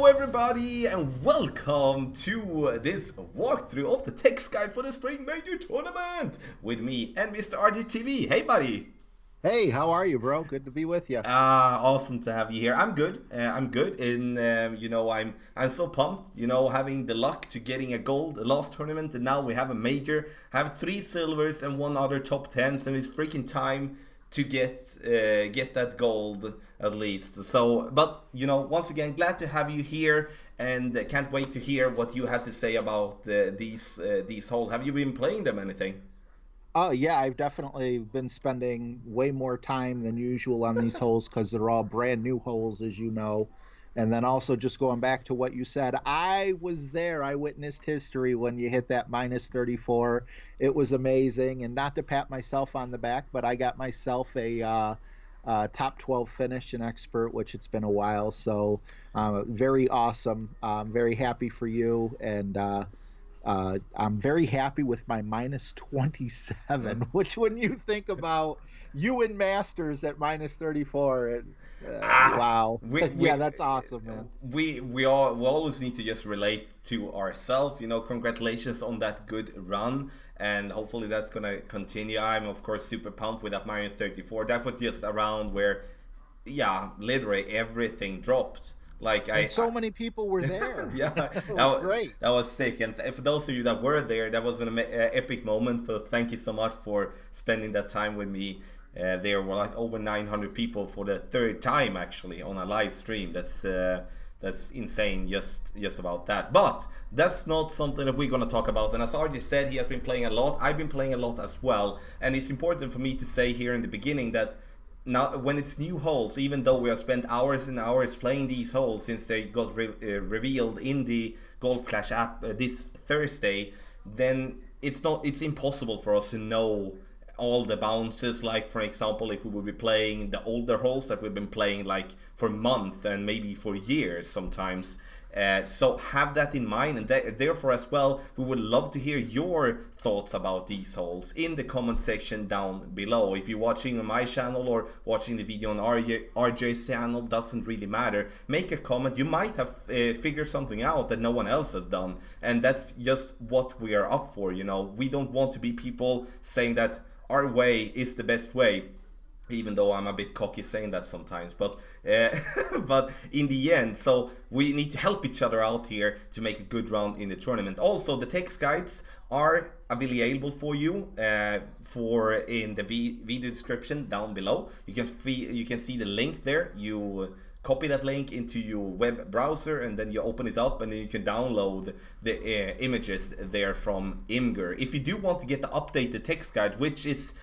everybody, and welcome to this walkthrough of the text guide for the Spring Major Tournament with me and Mr. RGTV. Hey, buddy. Hey, how are you, bro? Good to be with you. Awesome to have you here. I'm good. I'm good. And I'm so pumped. Having the luck to getting a gold the last tournament, and now we have a major. Have three silvers and one other top tens, and it's freaking time to get that gold at least. So, but once again, glad to have you here, and can't wait to hear what you have to say about these holes. Have you been playing them anything? Oh, yeah, I've definitely been spending way more time than usual on these holes because they're all brand new holes, as you know. And then also just going back to what you said, I was there. I witnessed history when you hit that minus 34. It was amazing. And not to pat myself on the back, but I got myself a top 12 finish in expert, which it's been a while. So very awesome. I'm very happy for you. And I'm very happy with my minus 27, which when you think about you and Masters at minus 34, Ah, wow. we Yeah, we that's awesome, man. we always need to just relate to ourselves. Congratulations on that good run, and hopefully that's gonna continue. I'm of course super pumped with that Mario 34. That was just around where, yeah, literally everything dropped. Like And so many people were there. yeah, It was great. that was sick. And for those of you that were there, that was an epic moment. So thank you so much for spending that time with me. There were like over 900 people for the third time actually on a live stream. That's insane, just about that. But that's not something that we're gonna talk about. And as RJ said, he has been playing a lot. I've been playing a lot as well. And it's important for me to say here in the beginning that now when it's new holes, even though we have spent hours and hours playing these holes since they got revealed in the Golf Clash app this Thursday, then it's impossible for us to know all the bounces. Like for example, if we would be playing the older holes that we've been playing like for months and maybe for years sometimes. So have that in mind, and therefore as well, we would love to hear your thoughts about these holes in the comment section down below. If you're watching on my channel or watching the video on RJ's channel, doesn't really matter. Make a comment. You might have figured something out that no one else has done, and that's just what we are up for. We don't want to be people saying that our way is the best way, even though I'm a bit cocky saying that sometimes, but but in the end, so we need to help each other out here to make a good round in the tournament. Also, the text guides are available for you for in the video description down below. You can see the link there. You copy that link into your web browser, and then you open it up, and then you can download the images there from Imgur. If you do want to get the updated text guide, which is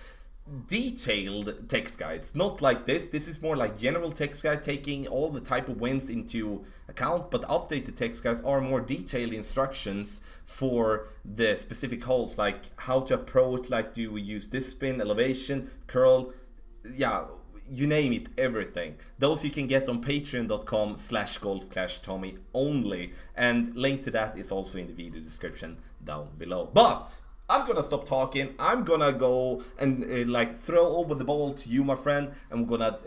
detailed text guides, not like this is more like general text guide taking all the type of winds into account, but updated text guides are more detailed instructions for the specific holes, like how to approach, like do we use this spin, elevation, curl, yeah, you name it, everything. Those you can get on patreon.com/golfclashtommy only, and link to that is also in the video description down below. But I'm gonna stop talking. I'm gonna go and throw over the ball to you, my friend. I'm gonna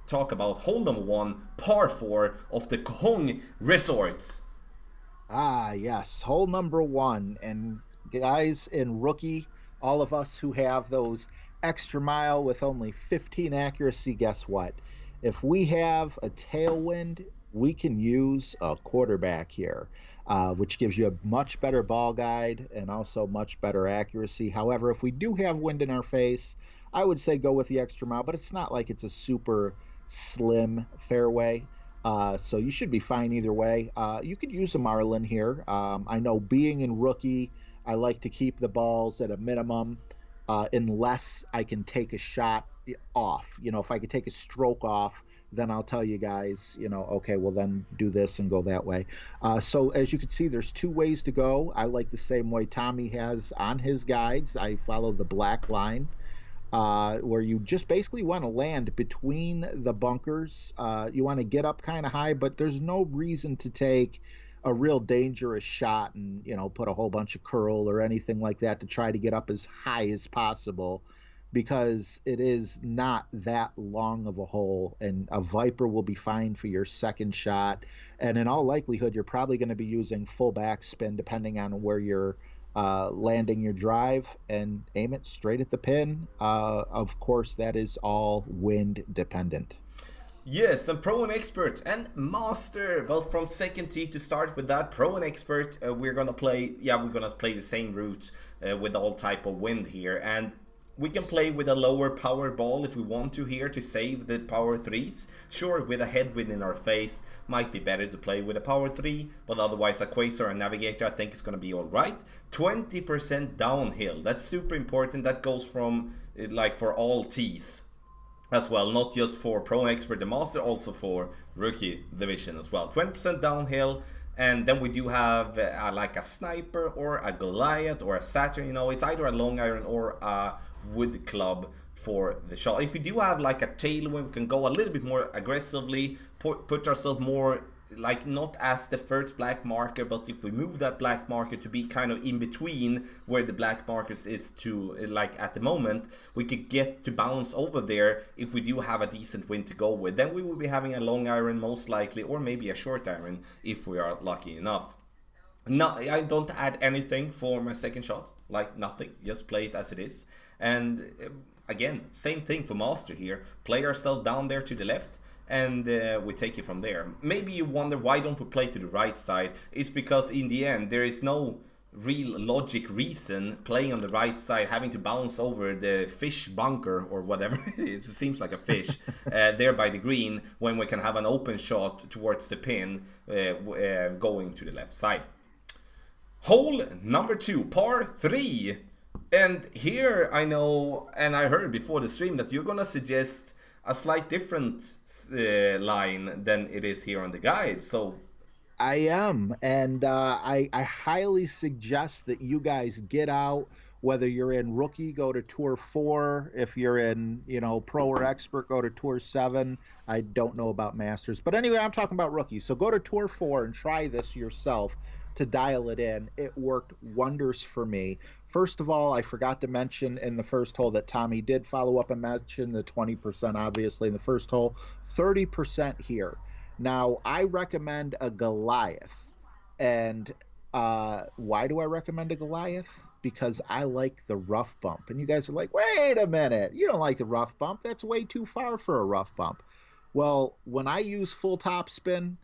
talk about hole number one, par 4 of the Kohong Resorts. Ah, yes. Hole number one. And guys in rookie, all of us who have those extra mile with only 15 accuracy, guess what? If we have a tailwind, we can use a quarterback here, which gives you a much better ball guide and also much better accuracy. However, if we do have wind in our face, I would say go with the extra mile, but it's not like it's a super slim fairway. So you should be fine either way. You could use a Marlin here. I know being in rookie, I like to keep the balls at a minimum unless I can take a shot off. If I could take a stroke off, then I'll tell you guys, okay, well then do this and go that way. So as you can see, there's two ways to go. I like the same way Tommy has on his guides. I follow the black line, where you just basically want to land between the bunkers. You want to get up kind of high, but there's no reason to take a real dangerous shot and put a whole bunch of curl or anything like that to try to get up as high as possible. because it is not that long of a hole, and a Viper will be fine for your second shot. And in all likelihood, you're probably going to be using full backspin depending on where you're landing your drive, and aim it straight at the pin. Of course, that is all wind dependent. Yes, and Pro and Expert and Master. Well, from second tee to start with that, Pro and Expert, we're gonna play. Yeah, we're gonna play the same route with all type of wind here, and we can play with a lower power ball if we want to here to save the power threes. Sure, with a headwind in our face, might be better to play with a power three, but otherwise a Quasar and Navigator I think is gonna be all right. 20% downhill. That's super important. That goes from like for all tees as well, not just for Pro and Expert and Master, also for Rookie Division as well. 20% downhill, and then we do have like a Sniper or a Goliath or a Saturn. You know, it's either a long iron or a wood club for the shot. If we do have like a tailwind, we can go a little bit more aggressively, put ourselves more like not as the first black marker, but if we move that black marker to be kind of in between where the black markers is to like at the moment, we could get to bounce over there if we do have a decent wind to go with. Then we will be having a long iron most likely, or maybe a short iron if we are lucky enough. No, I don't add anything for my second shot, like nothing, just play it as it is. And again, same thing for Master here, play ourselves down there to the left, and we take it from there. Maybe you wonder why don't we play to the right side. It's because in the end there is no real logic reason playing on the right side, having to bounce over the fish bunker or whatever it is. It seems like a fish there by the green, when we can have an open shot towards the pin going to the left side. Hole number 2, par 3. And here I know, and I heard before the stream, that you're gonna suggest a slight different line than it is here on the guide. So I am, and I highly suggest that you guys get out. Whether you're in rookie, go to Tour 4. If you're in, pro or expert, go to Tour 7. I don't know about masters, but anyway, I'm talking about rookie. So go to Tour 4 and try this yourself to dial it in. It worked wonders for me. First of all, I forgot to mention in the first hole that Tommy did follow up and mention the 20% obviously in the first hole, 30% here. Now, I recommend a Goliath. And why do I recommend a Goliath? Because I like the rough bump. And you guys are like, wait a minute, you don't like the rough bump. That's way too far for a rough bump. Well, when I use full top spin,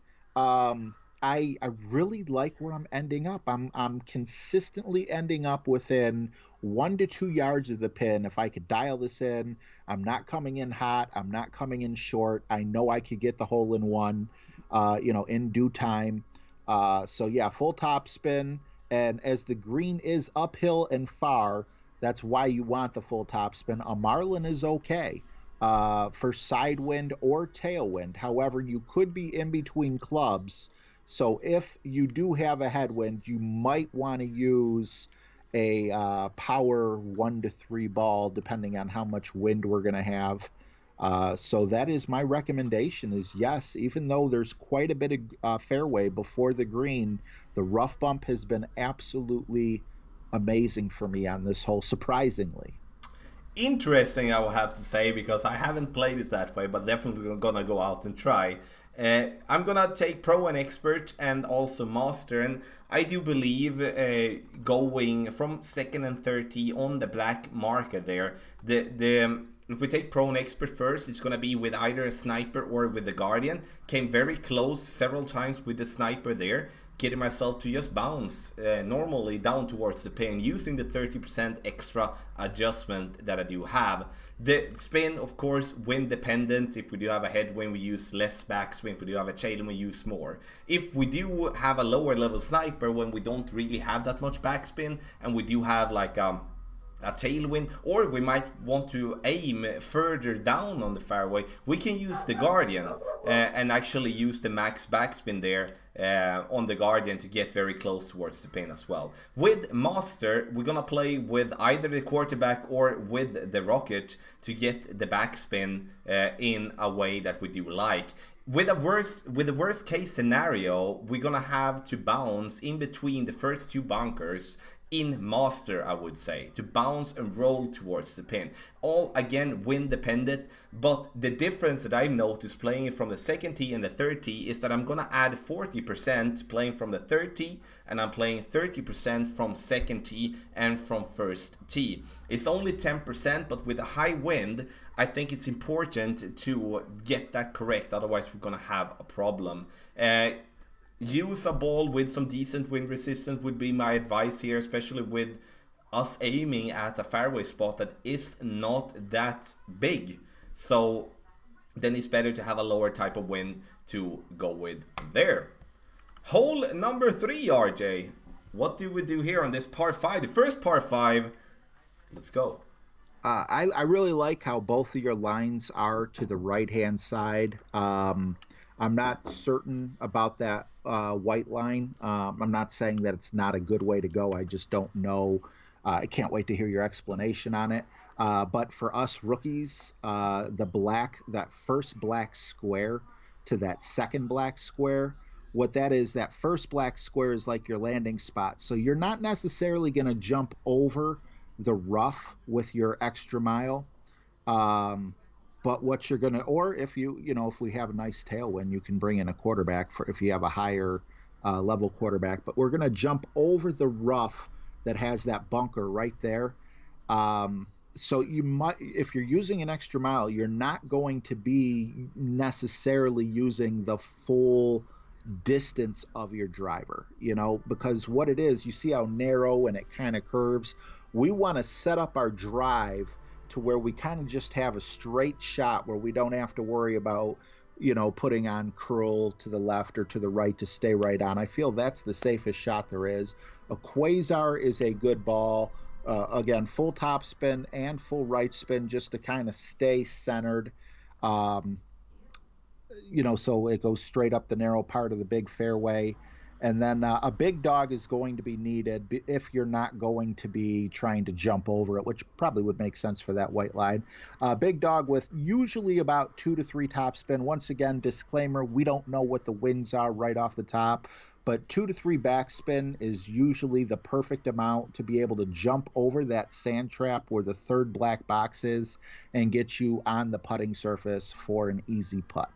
I really like where I'm ending up. I'm consistently ending up within 1 to 2 yards of the pin. If I could dial this in, I'm not coming in hot. I'm not coming in short. I know I could get the hole in one, in due time. So yeah, full top spin. And as the green is uphill and far, that's why you want the full top spin. A Marlin is okay for side wind or tailwind. However, you could be in between clubs. So if you do have a headwind, you might want to use a power 1 to 3 ball, depending on how much wind we're going to have. So that is my recommendation is yes, even though there's quite a bit of fairway before the green, the rough bump has been absolutely amazing for me on this hole, surprisingly. Interesting, I will have to say, because I haven't played it that way, but definitely gonna go out and try. I'm gonna take Pro and Expert and also Master, and I do believe going from second and 30 on the black marker there, if we take Pro and Expert first, it's gonna be with either a Sniper or with the Guardian. Came very close several times with the Sniper there, getting myself to just bounce normally down towards the pin using the 30% extra adjustment that I do have. The spin, of course, wind dependent. If we do have a headwind, we use less backswing. If we do have a tailwind, we use more. If we do have a lower level Sniper, when we don't really have that much backspin, and we do have like a tailwind, or we might want to aim further down on the fairway, we can use the Guardian and actually use the max backspin there on the Guardian to get very close towards the pin as well. With Master, we're gonna play with either the quarterback or with the rocket to get the backspin in a way that we do like. With the worst case scenario, we're gonna have to bounce in between the first two bunkers in Master, I would say, to bounce and roll towards the pin. All again wind dependent, but the difference that I've noticed playing from the second tee and the third tee is that I'm gonna add 40% playing from the third tee, and I'm playing 30% from second tee and from first tee. It's only 10%, but with a high wind, I think it's important to get that correct, otherwise we're gonna have a problem. Use a ball with some decent wind resistance would be my advice here, especially with us aiming at a fairway spot that is not that big. So then it's better to have a lower type of wind to go with there. Hole number 3, RJ. What do we do here on this par 5? The first par 5. Let's go. I really like how both of your lines are to the right-hand side. I'm not certain about that white line. I'm not saying that it's not a good way to go. I just don't know. I can't wait to hear your explanation on it. But for us rookies, that first black square to that second black square, what that is, that first black square is like your landing spot. So you're not necessarily going to jump over the rough with your extra mile. But what you're going to, or if if we have a nice tailwind, you can bring in a quarterback for if you have a higher level quarterback. But we're going to jump over the rough that has that bunker right there. So you might, if you're using an extra mile, you're not going to be necessarily using the full distance of your driver, because what it is, you see how narrow and it kind of curves. We want to set up our drive to where we kind of just have a straight shot where we don't have to worry about, putting on curl to the left or to the right to stay right on. I feel that's the safest shot there is. A quasar is a good ball. Again, full top spin and full right spin just to kind of stay centered. So it goes straight up the narrow part of the big fairway. And then a big dog is going to be needed if you're not going to be trying to jump over it, which probably would make sense for that white line. Big dog with usually about 2 to 3 top spin. Once again, disclaimer, we don't know what the winds are right off the top, but 2 to 3 backspin is usually the perfect amount to be able to jump over that sand trap where the third black box is and get you on the putting surface for an easy putt.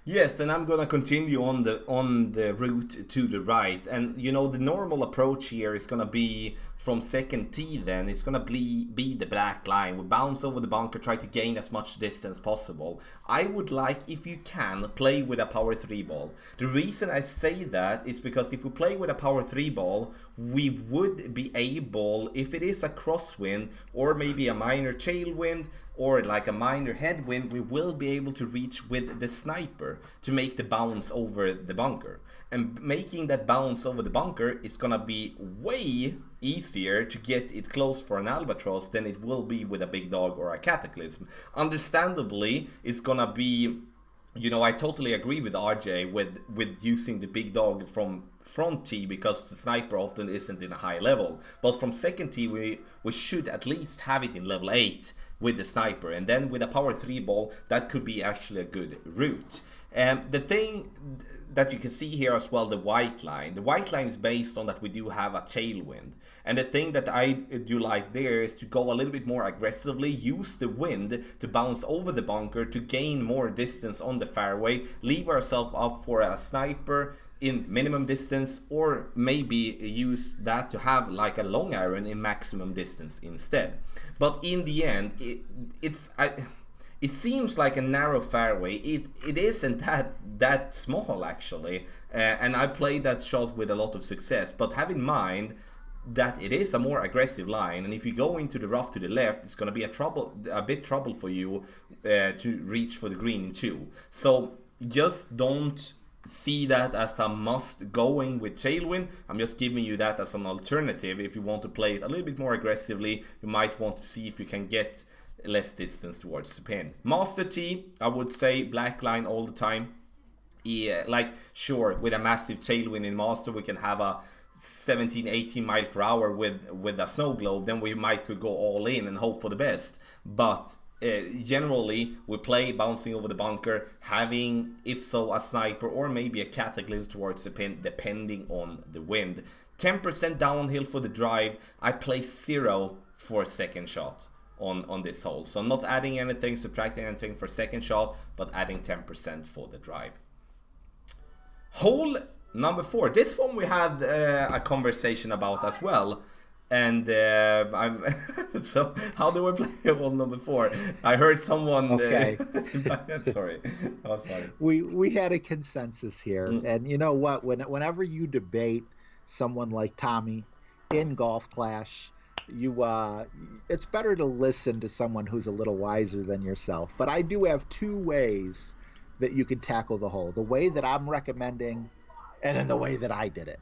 Yes, and I'm gonna continue on the route to the right, and the normal approach here is gonna be from second tee. Then it's gonna be the black line. We bounce over the bunker, try to gain as much distance possible. I would like, if you can, play with a power 3 ball. The reason I say that is because if we play with a power 3 ball, we would be able, if it is a crosswind or maybe a minor tailwind or like a minor headwind, we will be able to reach with the sniper to make the bounce over the bunker. And making that bounce over the bunker is gonna be way easier to get it close for an albatross than it will be with a big dog or a cataclysm. Understandably, it's gonna be, I totally agree with RJ with using the big dog from front tee because the sniper often isn't in a high level. But from second tee, we should at least have it in level 8 with the sniper, and then with a power 3 ball, that could be actually a good route. The thing that you can see here as well, the white line is based on that we do have a tailwind, and the thing that I do like there is to go a little bit more aggressively, use the wind to bounce over the bunker to gain more distance on the fairway, leave ourselves up for a sniper in minimum distance, or maybe use that to have like a long iron in maximum distance instead. But in the end, it seems like a narrow fairway. It isn't that small actually, and I played that shot with a lot of success. But have in mind that it is a more aggressive line, and if you go into the rough to the left, it's going to be a bit trouble for you to reach for the green in 2. So just don't see that as a must going with tailwind. I'm just giving you that as an alternative. If you want to play it a little bit more aggressively, you might want to see if you can get less distance towards the pin. Master tee, I would say black line all the time. Yeah, like sure, with a massive tailwind in Master, we can have a 17, 18 mile per hour with a snow globe. Then we might could go all in and hope for the best. But generally, we play bouncing over the bunker, having if so a sniper or maybe a cataclysm towards the pin, depending on the wind. 10% downhill for the drive. I play 0 for second shot on this hole. So I'm not adding anything, subtracting anything for second shot, but adding 10% for the drive. Hole number 4. This one we had a conversation about as well. And I'm so how do we play hole number 4? I heard someone. Okay. Sorry, that was funny. We had a consensus here, Mm. and you know what? Whenever you debate someone like Tommy in Golf Clash, you it's better to listen to someone who's a little wiser than yourself. But I do have two ways that you can tackle the hole: the way that I'm recommending, and then the way that I did it.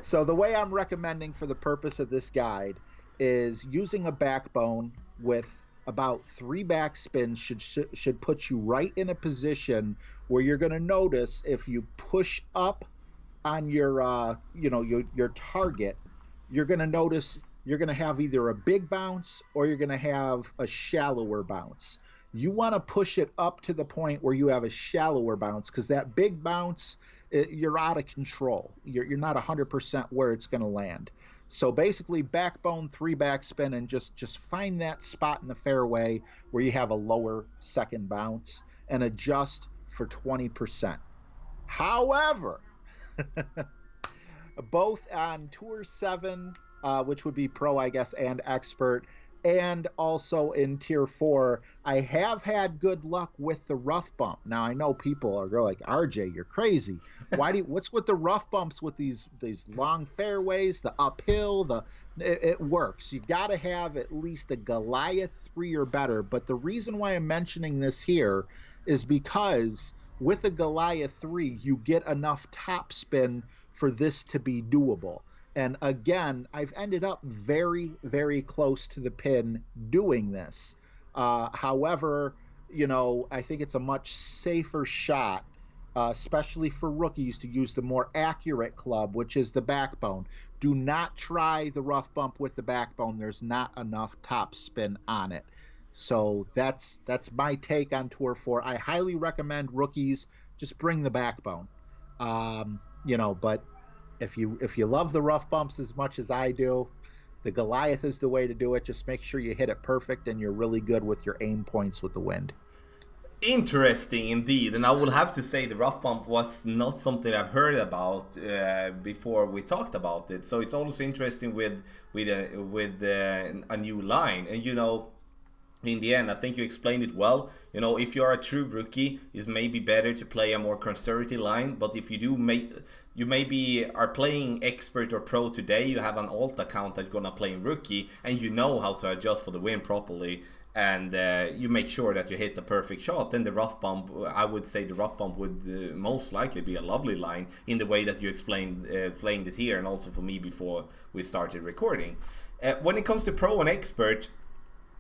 So the way I'm recommending for the purpose of this guide is using a backbone with about 3 back spins should put you right in a position where you're going to notice if you push up on your your target, you're going to notice you're going to have either a big bounce or you're going to have a shallower bounce. You want to push it up to the point where you have a shallower bounce, because that big bounce, you're out of control. You're not 100% where it's going to land. So basically, backbone 3 backspin and just find that spot in the fairway where you have a lower second bounce and adjust for 20%. However, both on Tour 7, which would be Pro, I guess, and Expert, and also in Tier 4, I have had good luck with the rough bump. Now, I know people are like, RJ, you're crazy. What's with the rough bumps with these long fairways, the uphill, it works. You got to have at least a Goliath 3 or better. But the reason why I'm mentioning this here is because with a Goliath 3, you get enough topspin for this to be doable. And again, I've ended up very, very close to the pin doing this. However, I think it's a much safer shot, especially for rookies, to use the more accurate club, which is the backbone. Do not try the rough bump with the backbone. There's not enough top spin on it. So that's my take on Tour 4. I highly recommend rookies just bring the backbone. But if you love the rough bumps as much as I do, the Goliath is the way to do it. Just make sure you hit it perfect and you're really good with your aim points with the wind. Interesting indeed, and I will have to say the rough bump was not something I've heard about before we talked about it. So it's also interesting with a new line, and in the end, I think you explained it well. If you're a true rookie, it's maybe better to play a more conservative line. But if you you maybe are playing expert or pro today, you have an alt account that you're gonna play in rookie, and you know how to adjust for the wind properly, and you make sure that you hit the perfect shot. Then the rough bump, I would say the rough bump would most likely be a lovely line in the way that you explained playing it here, and also for me before we started recording. When it comes to pro and expert,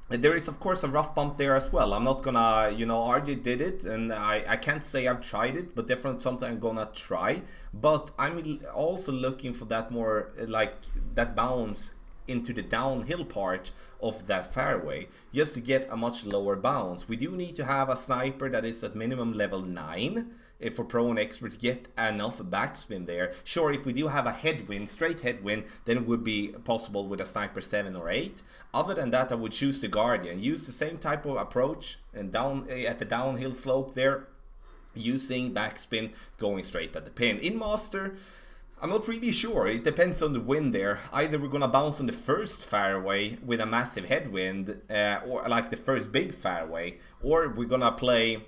there is of course a rough bump there as well. I'm not gonna, RJ did it, and I can't say I've tried it, but definitely something I'm gonna try. But I'm also looking for that more like that bounce into the downhill part of that fairway, just to get a much lower bounce. We do need to have a sniper that is at minimum level 9 for pro and expert to get enough backspin there. Sure, if we do have a headwind, straight headwind, then it would be possible with a sniper 7 or 8. Other than that, I would choose the Guardian. Use the same type of approach and down at the downhill slope there, using backspin, going straight at the pin. In Master, I'm not really sure. It depends on the wind there. Either we're gonna bounce on the first fairway with a massive headwind, or like the first big fairway, or we're gonna play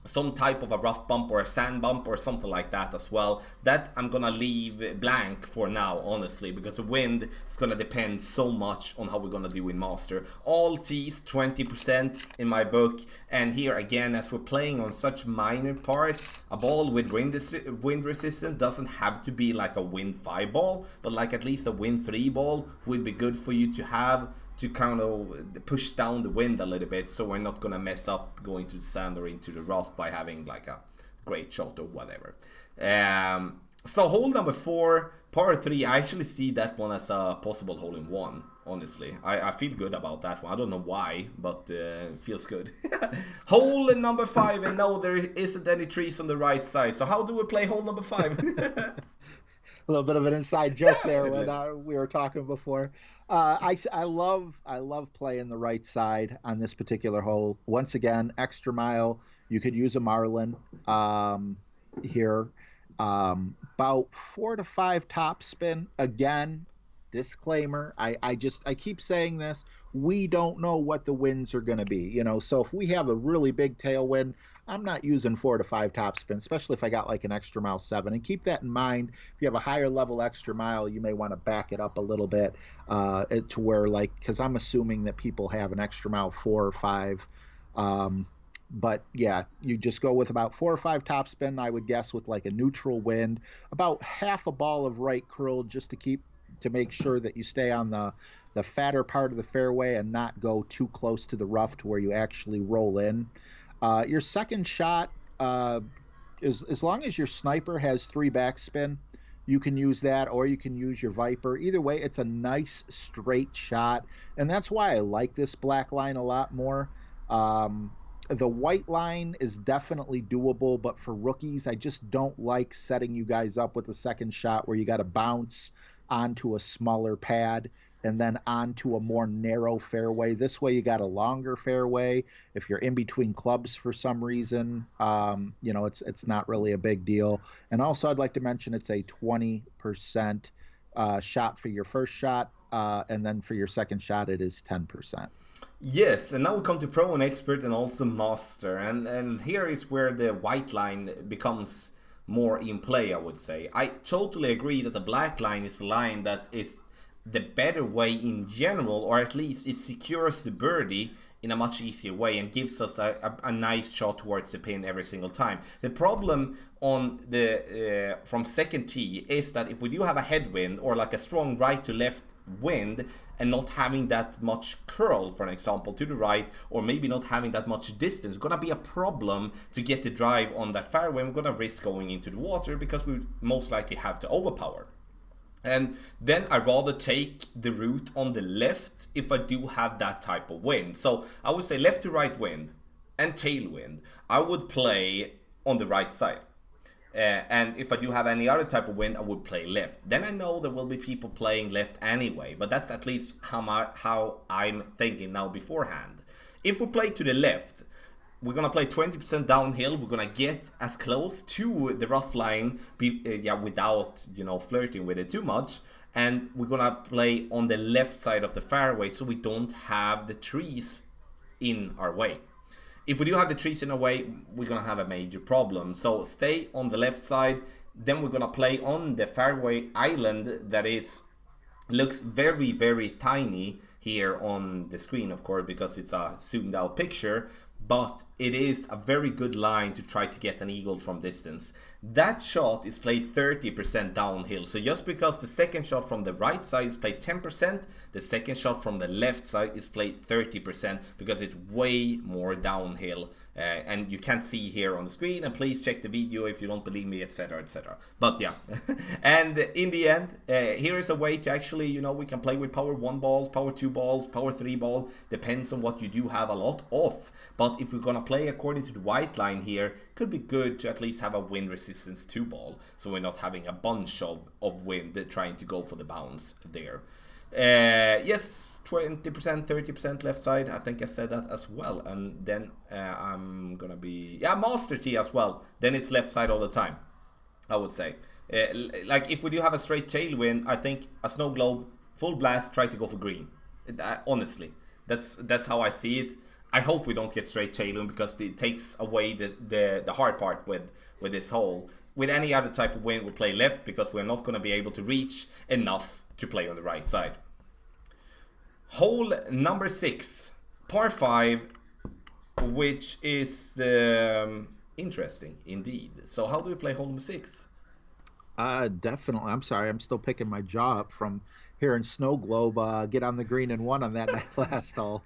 some type of a rough bump or a sand bump or something like that as well. That I'm gonna leave blank for now, honestly, because the wind is gonna depend so much on how we're gonna do in Master. All tees 20% in my book, and here again, as we're playing on such minor part, a ball with wind resistance doesn't have to be like a wind 5 ball, but like at least a wind 3 ball would be good for you to have, to kind of push down the wind a little bit, so we're not gonna mess up going to the sand or into the rough by having like a great shot or whatever. So hole number 4, par 3, I actually see that one as a possible hole in one. Honestly, I feel good about that one. I don't know why, but it feels good. Hole number 5, and no, there isn't any trees on the right side. So how do we play hole number 5? A little bit of an inside joke there when Definitely. we were talking before. I love playing the right side on this particular hole. Once again, extra mile. You could use a marlin here. About 4 to 5 top spin. Again, disclaimer. I keep saying this. We don't know what the winds are going to be. So if we have a really big tailwind, I'm not using 4 to 5 top spin, especially if I got like an extra mile 7. And keep that in mind. If you have a higher level extra mile, you may want to back it up a little bit to where, like, because I'm assuming that people have an extra mile 4 or 5. Um, but yeah, you just go with about 4 or 5 top spin, I would guess, with like a neutral wind, about half a ball of right curl, just to make sure that you stay on the fatter part of the fairway and not go too close to the rough to where you actually roll in. Your second shot, as long as your sniper has 3 backspin, you can use that, or you can use your Viper. Either way, it's a nice straight shot, and that's why I like this black line a lot more. Um, the white line is definitely doable, but for rookies, I just don't like setting you guys up with a second shot where you got to bounce onto a smaller pad and then onto a more narrow fairway. This way, you got a longer fairway. If you're in between clubs for some reason, it's not really a big deal. And also, I'd like to mention it's a 20% shot for your first shot, and then for your second shot, it is 10%. Yes, and now we come to pro and expert and also master, and here is where the white line becomes more in play, I would say. I totally agree that the black line is a line that is the better way in general, or at least it secures the birdie in a much easier way and gives us a nice shot towards the pin every single time. The problem on the from second tee is that if we do have a headwind or like a strong right to left wind and not having that much curl, for an example, to the right, or maybe not having that much distance, gonna be a problem to get the drive on that fairway. We're gonna risk going into the water because we most likely have to overpower. And then I rather take the route on the left if I do have that type of wind. So I would say left to right wind and tailwind, I would play on the right side. And if I do have any other type of wind, I would play left. Then I know there will be people playing left anyway, but that's at least how I'm thinking now beforehand. If we play to the left, we're gonna play 20% downhill. We're gonna get as close to the rough line, without flirting with it too much. And we're gonna play on the left side of the fairway, so we don't have the trees in our way. If we do have the trees in our way, we're gonna have a major problem. So stay on the left side. Then we're gonna play on the fairway island that looks very, very tiny here on the screen, of course, because it's a zoomed out picture, but it is a very good line to try to get an eagle from distance. That shot is played 30% downhill. So just because the second shot from the right side is played 10%, the second shot from the left side is played 30% because it's way more downhill. And you can't see here on the screen, and please check the video if you don't believe me, etc, etc. But yeah, and in the end, here is a way to actually, we can play with power 1 balls, power 2 balls, power 3 ball, depends on what you do have a lot of. But if we're gonna play according to the white line here, could be good to at least have a wind resistance 2 ball, so we're not having a bunch of wind trying to go for the bounce there. Yes, 20%, 30% left side. I think I said that as well. And then I'm gonna be master tee as well. Then it's left side all the time, I would say. Like if we do have a straight tailwind, I think a snow globe full blast, try to go for green. Honestly, that's how I see it. I hope we don't get straight tailwind because it takes away the hard part with this hole. With any other type of wind, we play left because we're not going to be able to reach enough to play on the right side. Hole number 6, par 5, which is interesting indeed. So how do we play hole number 6? Definitely. I'm sorry, I'm still picking my jaw up from hearing Snow Globe get on the green and one on that last hole.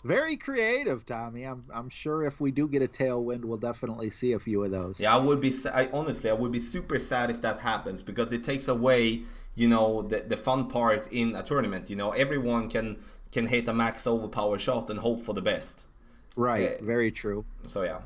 Very creative, Tommy. I'm sure if we do get a tailwind, we'll definitely see a few of those. Yeah, honestly, I would be super sad if that happens because it takes away, the fun part in a tournament. Everyone can hit a max overpower shot and hope for the best. Right, Uh, very true. so yeah.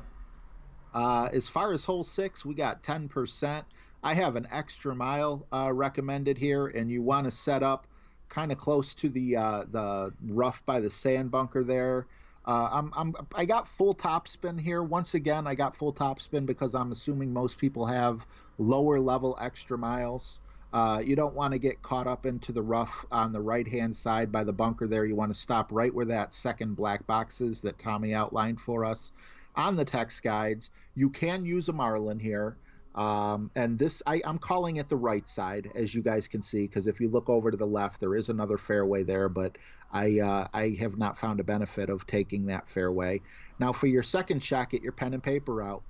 As far as hole six, we got 10%. I have an extra mile recommended here, and you want to set up kind of close to the rough by the sand bunker there. I got full topspin here. Once again, I got full topspin because I'm assuming most people have lower level extra miles. You don't want to get caught up into the rough on the right hand side by the bunker there. You want to stop right where that second black box is that Tommy outlined for us on the text guides. You can use a marlin here. And this, I'm calling it the right side, as you guys can see, because if you look over to the left, there is another fairway there, but I have not found a benefit of taking that fairway. Now, for your second shot, get your pen and paper out.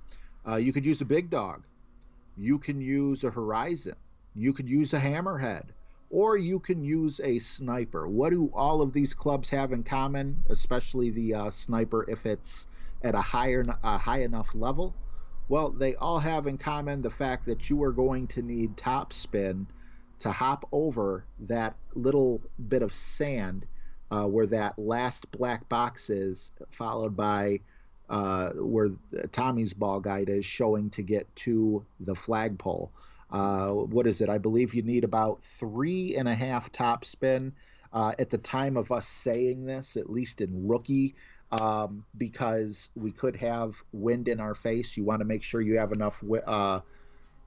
You could use a big dog. You can use a horizon. You could use a hammerhead. Or you can use a sniper. What do all of these clubs have in common, especially the sniper if it's at a high enough level? Well, they all have in common the fact that you are going to need top spin to hop over that little bit of sand where that last black box is, followed by where Tommy's ball guide is showing to get to the flagpole. What is it? I believe you need about 3.5 top spin at the time of us saying this, at least in rookie, because we could have wind in our face. You want to make sure you have enough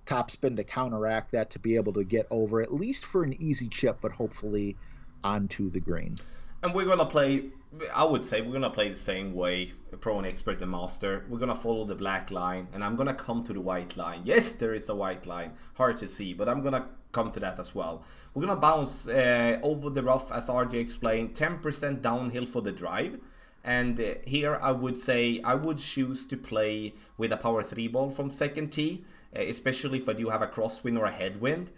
top spin to counteract that to be able to get over, at least for an easy chip, but hopefully onto the green. And we're gonna play. I would say we're gonna play the same way, pro and expert and master. We're gonna follow the black line, and I'm gonna come to the white line. Yes, there is a white line, hard to see, but I'm gonna come to that as well. We're gonna bounce over the rough, as RJ explained, 10% downhill for the drive. And here I would say I would choose to play with a power 3 ball from second tee, especially if I do have a crosswind or a headwind.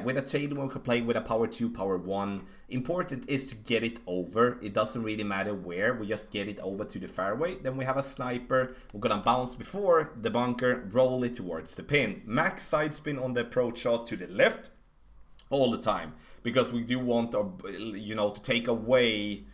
With a tailwind, we could play with a power 2, power 1. Important is to get it over. It doesn't really matter where, we just get it over to the fairway. Then we have a sniper. We're gonna bounce before the bunker, roll it towards the pin. Max side spin on the approach shot to the left all the time, because we do want to take away.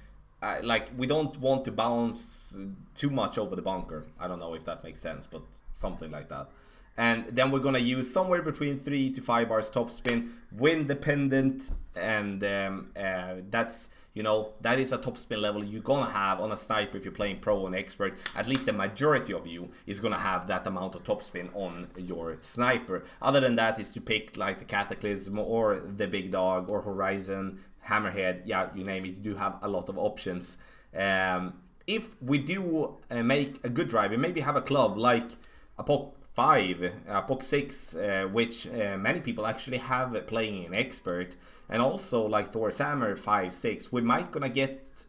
We don't want to bounce too much over the bunker. I don't know if that makes sense, but something like that. And then we're gonna use somewhere between 3 to 5 bars topspin, wind dependent, and that is a topspin level you're gonna have on a sniper if you're playing pro and expert. At least the majority of you is gonna have that amount of topspin on your sniper. Other than that is to pick like the Cataclysm or the Big Dog or Horizon, Hammerhead, yeah, you name it. You do have a lot of options. If we do make a good drive, we maybe have a club like a POC 5, POC 6, which many people actually have playing in expert, and also like Thor's Hammer 5, 6, we might gonna get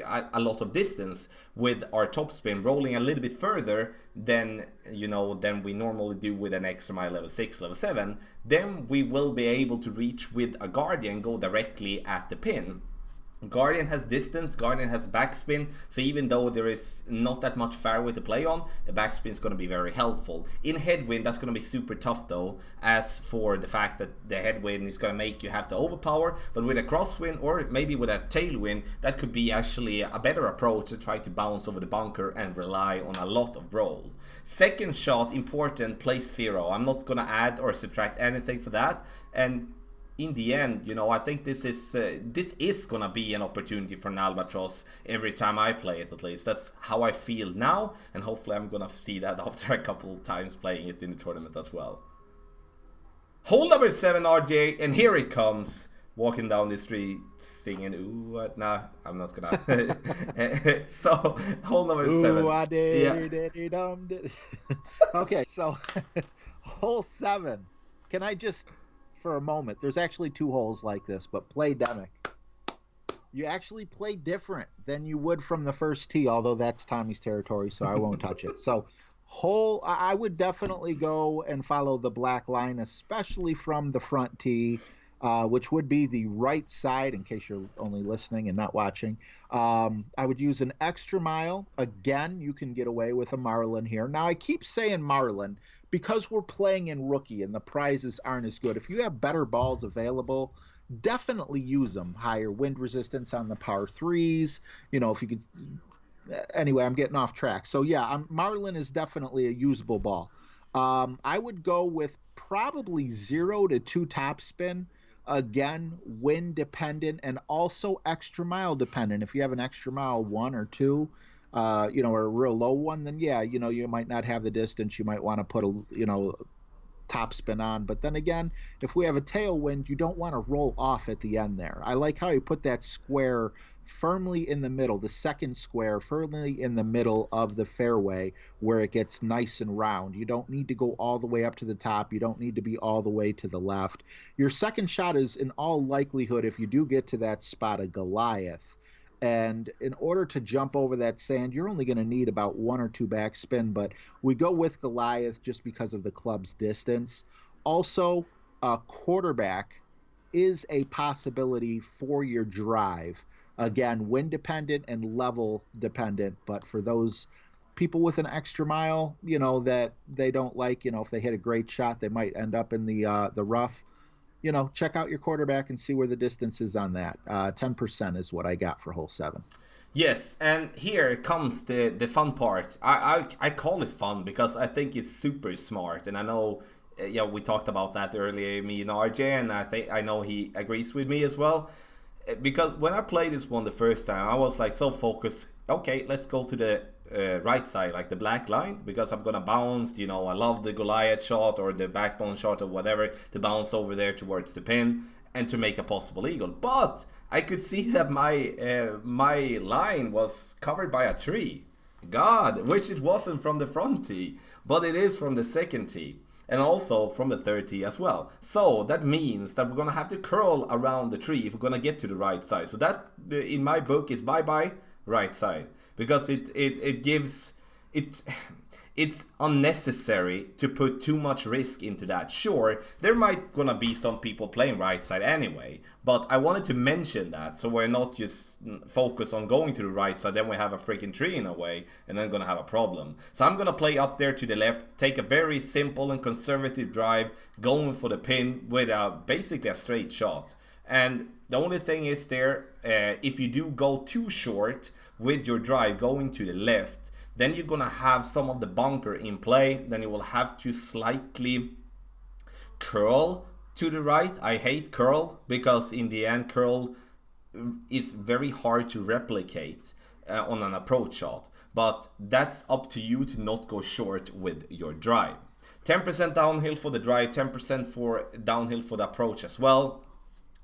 a lot of distance with our topspin rolling a little bit further than we normally do with an extra mile level 6, level 7. Then we will be able to reach with a Guardian, go directly at the pin. Guardian has distance, Guardian has backspin, so even though there is not that much fairway to play on, the backspin is going to be very helpful. In headwind, that's going to be super tough though, as for the fact that the headwind is going to make you have to overpower, but with a crosswind or maybe with a tailwind, that could be actually a better approach to try to bounce over the bunker and rely on a lot of roll. Second shot, important, place 0. I'm not going to add or subtract anything for that, and in the end, I think this is gonna be an opportunity for an Albatross every time I play it. At least that's how I feel now, and hopefully I'm gonna see that after a couple of times playing it in the tournament as well. Hole number 7, RJ, and here it comes, walking down the street singing "Ooh, what?" Nah, I'm not gonna. So hole number 7. Ooh, I did, yeah. Okay, so hole 7. Can I just, for a moment, there's actually 2 holes like this, but play Demic. You actually play different than you would from the first tee, although that's Tommy's territory, so I won't touch it. So I would definitely go and follow the black line, especially from the front tee. which would be the right side, in case you're only listening and not watching. I would use an extra mile. Again, you can get away with a Marlin here. Now, I keep saying Marlin because we're playing in rookie and the prizes aren't as good. If you have better balls available, definitely use them. Higher wind resistance on the par threes. If you could. Anyway, I'm getting off track. So yeah, Marlin is definitely a usable ball. I would go with probably 0 to 2 topspin. Again, wind dependent and also extra mile dependent. If you have an extra mile 1 or 2, or a real low one, then yeah, you might not have the distance. You might want to put top spin on. But then again, if we have a tailwind, you don't want to roll off at the end there. I like how you put that square firmly in the middle, the second square firmly in the middle of the fairway where it gets nice and round. You don't need to go all the way up to the top. You don't need to be all the way to the left. Your second shot is, in all likelihood, if you do get to that spot, a Goliath. And in order to jump over that sand, you're only going to need about 1 or 2 backspin, but we go with Goliath just because of the club's distance. Also, a quarterback is a possibility for your drive. Again, wind dependent and level dependent, but for those people with an extra mile, that they don't like, if they hit a great shot, they might end up in the rough. Check out your quarterback and see where the distance is on that. 10% is what I got for hole 7. Yes, and here comes the fun part. I call it fun because I think it's super smart, and I know we talked about that earlier, me and RJ, and I know he agrees with me as well. Because when I played this one the first time, I was like so focused. Okay, let's go to the right side, like the black line, because I'm gonna bounce. I love the Goliath shot or the backbone shot or whatever, to bounce over there towards the pin and to make a possible eagle. But I could see that my line was covered by a tree. God, which it wasn't from the front tee, but it is from the second tee. And also from the third tee as well. So that means that we're going to have to curl around the tree if we're going to get to the right side. So that, in my book, is bye-bye right side. Because it gives... It's unnecessary to put too much risk into that. Sure, there might gonna be some people playing right side anyway, but I wanted to mention that so we're not just focused on going to the right side, then we have a freaking tree in a way and then gonna have a problem. So I'm gonna play up there to the left, take a very simple and conservative drive, going for the pin with basically a straight shot. And the only thing is there, if you do go too short with your drive going to the left, then you're gonna have some of the bunker in play. Then you will have to slightly curl to the right. I hate curl because in the end curl is very hard to replicate on an approach shot. But that's up to you to not go short with your drive. 10% downhill for the drive, 10% for downhill for the approach as well.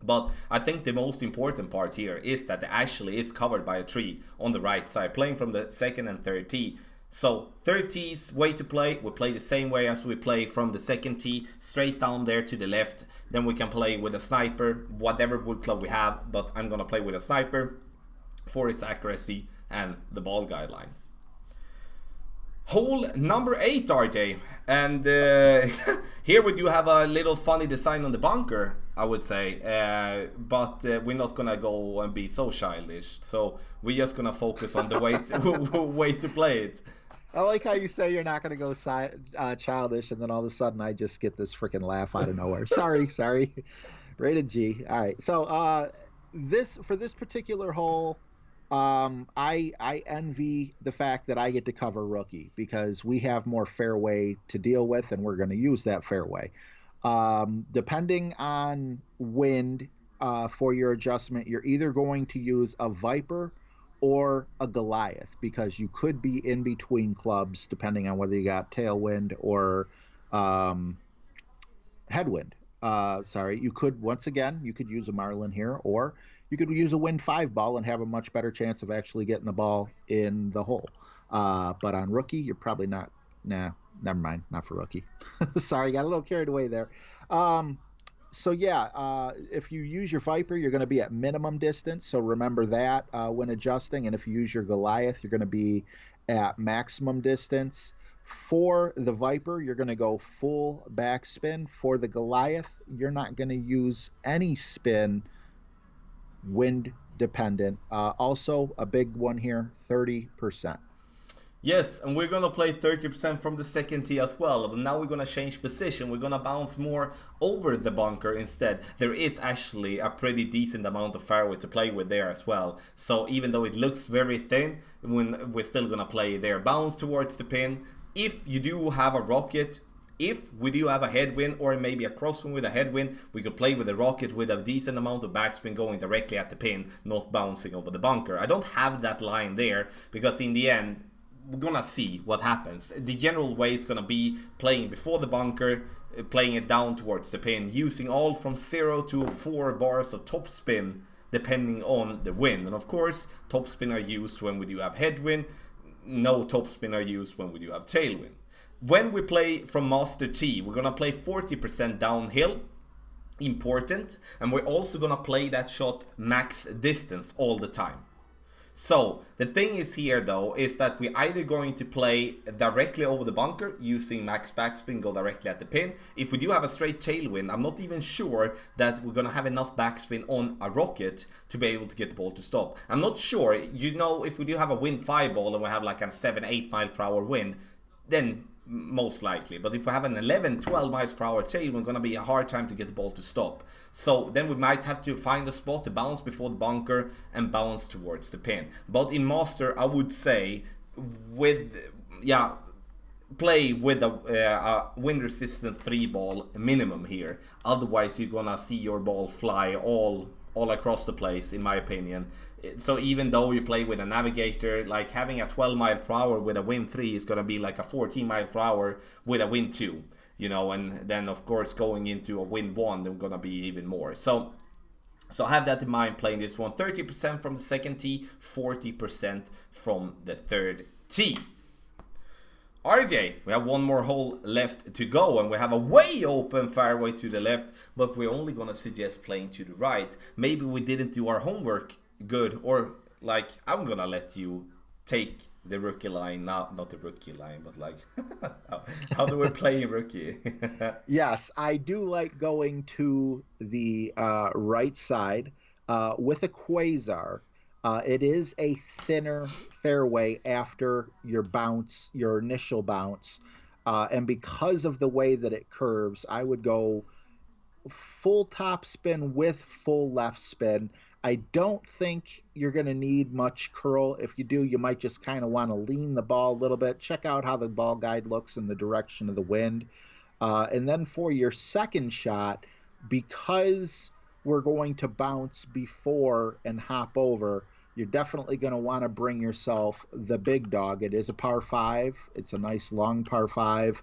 But I think the most important part here is that it actually is covered by a tree on the right side, playing from the second and third tee. So third tee's way to play, we play the same way as we play from the second tee, straight down there to the left. Then we can play with a sniper, whatever wood club we have, but I'm gonna play with a sniper for its accuracy and the ball guideline. Hole number 8, RJ, and here we do have a little funny design on the bunker, I would say, but we're not gonna go and be so childish, so we're just gonna focus on the way to play it. I like how you say you're not gonna go childish, and then all of a sudden I just get this freaking laugh out of nowhere. Sorry, rated G. All right, so for this particular hole, I envy the fact that I get to cover rookie because we have more fairway to deal with, and we're going to use that fairway. Depending on wind for your adjustment, you're either going to use a Viper or a Goliath because you could be in between clubs depending on whether you got tailwind or headwind. You could use a Marlin here, or you could use a Wind 5 ball and have a much better chance of actually getting the ball in the hole. But on rookie, you're probably not. Nah, never mind. Not for rookie. Sorry, got a little carried away there. If you use your Viper, you're going to be at minimum distance. So remember that when adjusting. And if you use your Goliath, you're going to be at maximum distance. For the Viper, you're going to go full backspin. For the Goliath, you're not going to use any spin, wind dependent. Also, a big one here, 30%. Yes, and we're gonna play 30% from the second tee as well, but now we're gonna change position. We're gonna bounce more over the bunker instead. There is actually a pretty decent amount of fairway to play with there as well. So even though it looks very thin, when we're still gonna play there. Bounce towards the pin. If you do have a rocket, if we do have a headwind or maybe a crosswind with a headwind, we could play with a rocket with a decent amount of backspin going directly at the pin, not bouncing over the bunker. I don't have that line there because in the end, we're gonna see what happens. The general way is gonna be playing before the bunker, playing it down towards the pin, using all from 0 to 4 bars of topspin depending on the wind. And of course, topspin are used when we do have headwind, no topspin are used when we do have tailwind. When we play from Master Tee, we're gonna play 40% downhill, important, and we're also gonna play that shot max distance all the time. So the thing is here though is that we're either going to play directly over the bunker using max backspin, go directly at the pin. If we do have a straight tailwind, I'm not even sure that we're gonna have enough backspin on a rocket to be able to get the ball to stop. I'm not sure, you know, if we do have a wind 5 ball and we have like a 7-8 mile per hour wind, then most likely. But if we have an 11-12 miles per hour tailwind, it's gonna be a hard time to get the ball to stop. So then we might have to find a spot to bounce before the bunker and bounce towards the pin. But in Master, I would say play with a wind resistant 3 ball minimum here. Otherwise you're gonna see your ball fly all across the place, in my opinion. So even though you play with a navigator, like having a 12 mile per hour with a wind 3 is gonna be like a 14 mile per hour with a wind 2. You know, and then of course going into a wind 1, they're gonna be even more. So have that in mind playing this one. 30% from the second tee, 40% from the third tee. RJ, we have one more hole left to go and we have a way open fairway to the left, but we're only gonna suggest playing to the right. Maybe we didn't do our homework good, or like I'm gonna let you take the rookie line, not the rookie line, but like how do we play rookie? Yes, I do like going to the right side with a quasar. It is a thinner fairway after your initial bounce. And because of the way that it curves, I would go full top spin with full left spin. I don't think you're going to need much curl. If you do, you might just kind of want to lean the ball a little bit. Check out how the ball guide looks in the direction of the wind. And then for your second shot, because we're going to bounce before and hop over, you're definitely going to want to bring yourself the big dog. It is a par 5. It's a nice long par 5.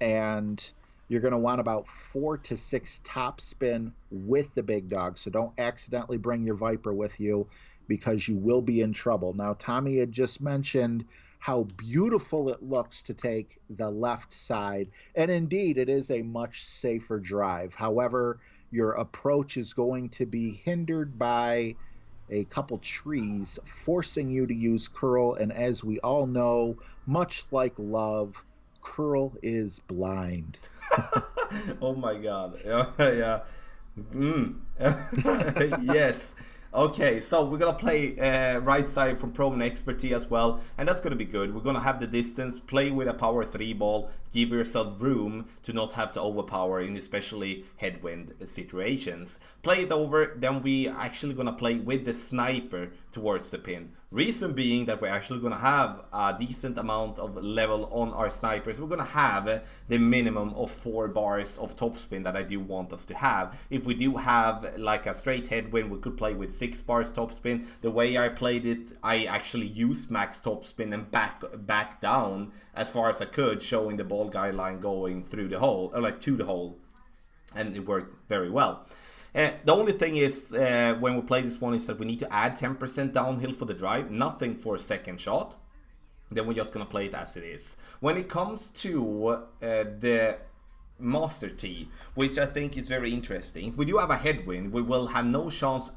And you're going to want about 4 to 6 top spin with the big dog. So don't accidentally bring your Viper with you because you will be in trouble. Now, Tommy had just mentioned how beautiful it looks to take the left side. And indeed, it is a much safer drive. However, your approach is going to be hindered by a couple trees, forcing you to use curl. And as we all know, much like love, curl is blind. Oh my god. Yeah. Yes. Okay, so we're gonna play right side from Pro and Expert Tee as well, and that's gonna be good. We're gonna have the distance, play with a power 3 ball, give yourself room to not have to overpower in especially headwind situations. Play it over, then we actually gonna play with the sniper towards the pin. Reason being that we're actually going to have a decent amount of level on our snipers. We're going to have the minimum of 4 bars of topspin that I do want us to have. If we do have like a straight headwind, we could play with 6 bars topspin. The way I played it, I actually used max topspin and back down as far as I could, showing the ball guideline going through the hole, or like to the hole, and it worked very well. The only thing is, when we play this one, is that we need to add 10% downhill for the drive, nothing for a second shot. Then we're just going to play it as it is. When it comes to the Master T, which I think is very interesting. If we do have a headwind, we will have no chance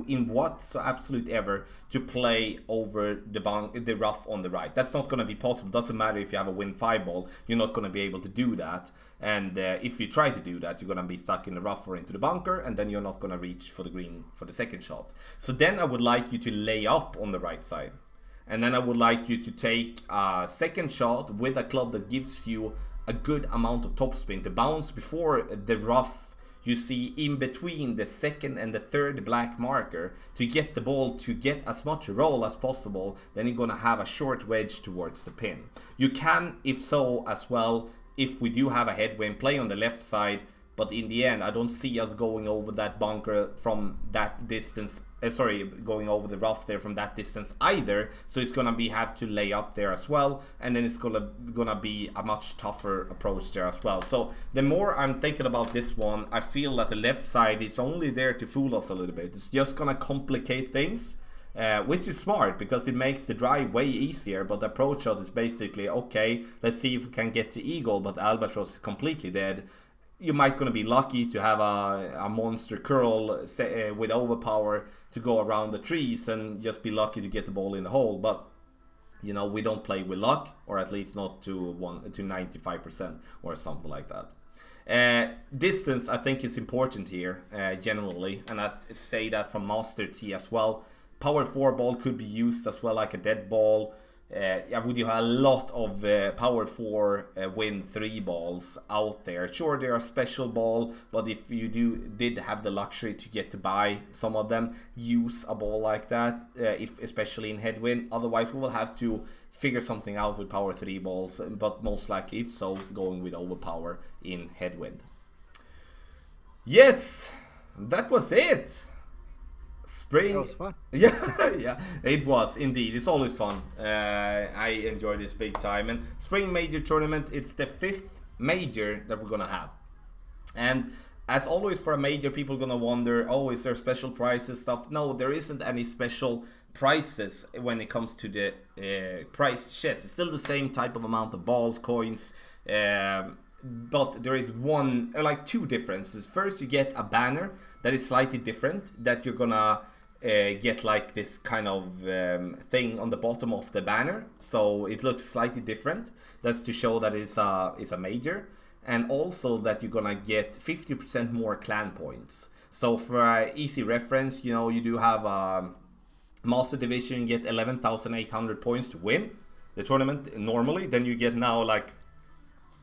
in absolute ever to play over the rough on the right. That's not going to be possible. Doesn't matter if you have a win 5 ball, you're not going to be able to do that. And if you try to do that, you're going to be stuck in the rough or into the bunker, and then you're not going to reach for the green for the second shot. So then I would like you to lay up on the right side. And then I would like you to take a second shot with a club that gives you a good amount of topspin to bounce before the rough you see in between the second and the third black marker, to get the ball to get as much roll as possible. Then you're gonna have a short wedge towards the pin. You can, if so as well, if we do have a headwind, play on the left side, but in the end I don't see us going over that bunker from that distance, going over the rough there from that distance either. So it's gonna have to lay up there as well, and then it's gonna be a much tougher approach there as well. So the more I'm thinking about this one, I feel that the left side is only there to fool us a little bit. It's just gonna complicate things, which is smart because it makes the drive way easier. But the approach shot is basically, okay, let's see if we can get to eagle, but the albatross is completely dead. You might gonna be lucky to have a monster curl with overpower to go around the trees and just be lucky to get the ball in the hole. But you know, we don't play with luck, or at least not to 95% or something like that. Distance I think is important here generally, and I say that from Master T as well. Power 4 ball could be used as well, like a dead ball. Would you have a lot of power 4 win 3 balls out there? Sure, they are a special ball, but if you did have the luxury to get to buy some of them, use a ball like that, especially in headwind. Otherwise, we will have to figure something out with power 3 balls, but most likely, if so, going with overpower in headwind. Yes, that was it. Spring. That was fun. Yeah, it was indeed. It's always fun. I enjoy this big time. And Spring Major Tournament, it's the 5th major that we're gonna have. And as always for a major, people are gonna wonder, oh, is there special prizes stuff? No, there isn't any special prizes when it comes to the prize chest. It's still the same type of amount of balls, coins, but there is two differences. First, you get a banner that is slightly different, that you're gonna get like this kind of thing on the bottom of the banner, so it looks slightly different. That's to show that it's a major, and also that you're gonna get 50% more clan points. So for easy reference, you know, you do have a Master Division, you get 11,800 points to win the tournament normally. Then you get now like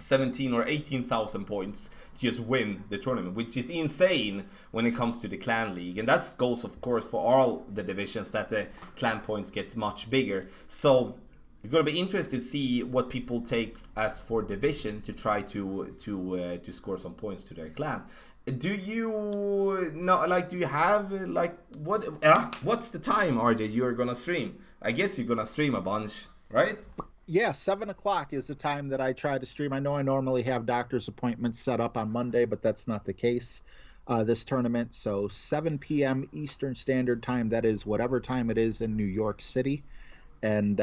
17 or 18,000 points to just win the tournament, which is insane when it comes to the clan league. And that goes of course for all the divisions, that the clan points get much bigger. So it's going to be interesting to see what people take as for division to try to score some points to their clan. Do you know, like, do you have like what's the time, RJ, you're gonna stream? I guess you're gonna stream a bunch, right? Yeah, 7 o'clock is the time that I try to stream. I know I normally have doctor's appointments set up on Monday, but that's not the case this tournament. So 7 p.m. Eastern Standard Time, that is whatever time it is in New York City. And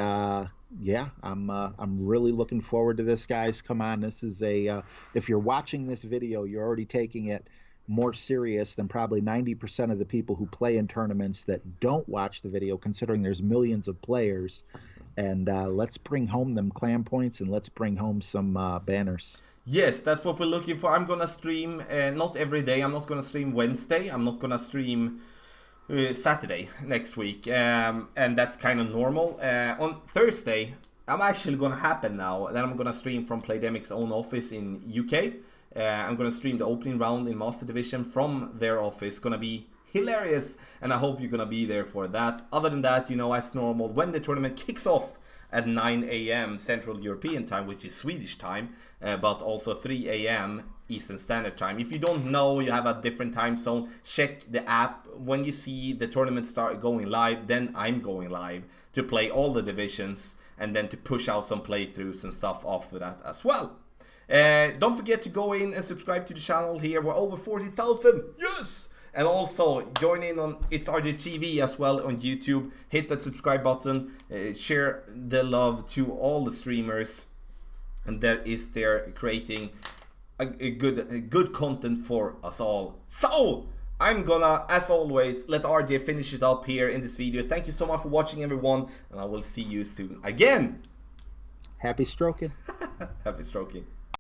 yeah, I'm really looking forward to this, guys. Come on, this is if you're watching this video, you're already taking it more serious than probably 90% of the people who play in tournaments that don't watch the video, considering there's millions of players. And let's bring home them clan points, and let's bring home some banners. Yes, that's what we're looking for. I'm gonna stream not every day. I'm not gonna stream Wednesday. I'm not gonna stream Saturday next week, and that's kind of normal. On Thursday, I'm actually gonna happen now. Then I'm gonna stream from Playdemic's own office in UK. I'm gonna stream the opening round in Master Division from their office. Gonna be hilarious, and I hope you're gonna be there for that. Other than that, you know, as normal, when the tournament kicks off at 9 a.m. Central European time, which is Swedish time, but also 3 a.m. Eastern Standard Time. If you don't know, you have a different time zone, check the app. When you see the tournament start going live, then I'm going live to play all the divisions, and then to push out some playthroughs and stuff after that as well. Don't forget to go in and subscribe to the channel here. We're over 40,000. Yes! And also join in on It's RJ TV as well on YouTube. Hit that subscribe button. Share the love to all the streamers and that is there creating a good content for us all. So I'm gonna, as always, let RJ finish it up here in this video. Thank you so much for watching, everyone, and I will see you soon again. Happy stroking. Happy stroking.